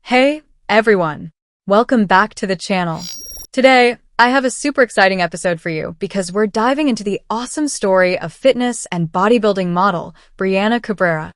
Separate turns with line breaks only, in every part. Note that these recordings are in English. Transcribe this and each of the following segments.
Hey, everyone. Welcome back to the channel. Today, I have a super exciting episode for you because we're diving into the awesome story of fitness and bodybuilding model, Briana Cabrera.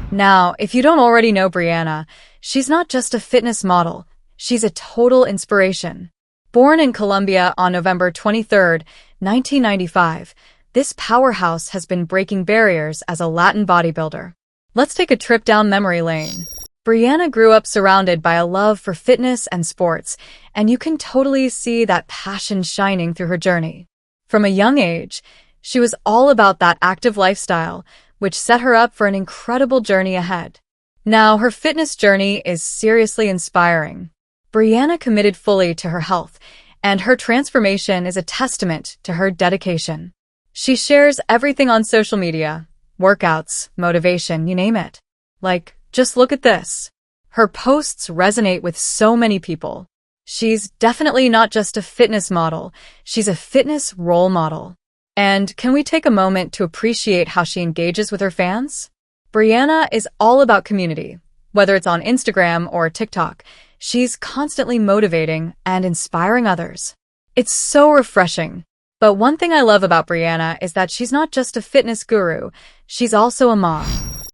Now, if you don't already know Briana, she's not just a fitness model, she's a total inspiration. Born in Colombia on November 23, 1995, this powerhouse has been breaking barriers as a Latin bodybuilder. Let's take a trip down memory lane. Briana grew up surrounded by a love for fitness and sports, and you can totally see that passion shining through her journey. From a young age, she was all about that active lifestyle, which set her up for an incredible journey ahead. Now, her fitness journey is seriously inspiring. Briana committed fully to her health, and her transformation is a testament to her dedication. She shares everything on social media. Workouts, motivation, you name it. Like, just look at this. Her posts resonate with so many people. She's definitely not just a fitness model, she's a fitness role model. And can we take a moment to appreciate how she engages with her fans? Briana is all about community. Whether it's on Instagram or TikTok, she's constantly motivating and inspiring others. It's so refreshing. But one thing I love about Briana is that she's not just a fitness guru, she's also a mom.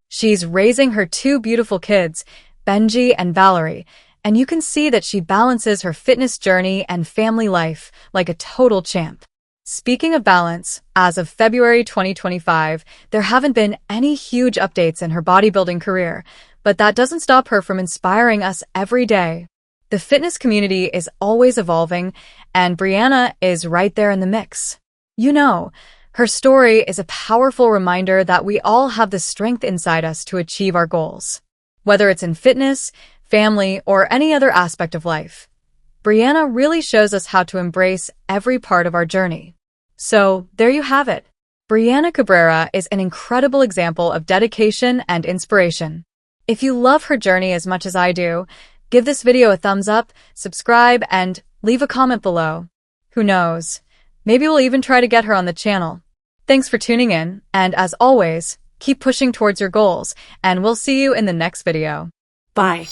She's raising her two beautiful kids, Benji and Valerie, and you can see that she balances her fitness journey and family life like a total champ. Speaking of balance, as of February 2025, there haven't been any huge updates in her bodybuilding career, but that doesn't stop her from inspiring us every day. The fitness community is always evolving, and Briana is right there in the mix. You know, her story is a powerful reminder that we all have the strength inside us to achieve our goals. Whether it's in fitness, family, or any other aspect of life, Briana really shows us how to embrace every part of our journey. So, there you have it. Briana Cabrera is an incredible example of dedication and inspiration. If you love her journey as much as I do, give this video a thumbs up, subscribe, and leave a comment below. Who knows? Maybe we'll even try to get her on the channel. Thanks for tuning in, and as always, keep pushing towards your goals, and we'll see you in the next video.
Bye.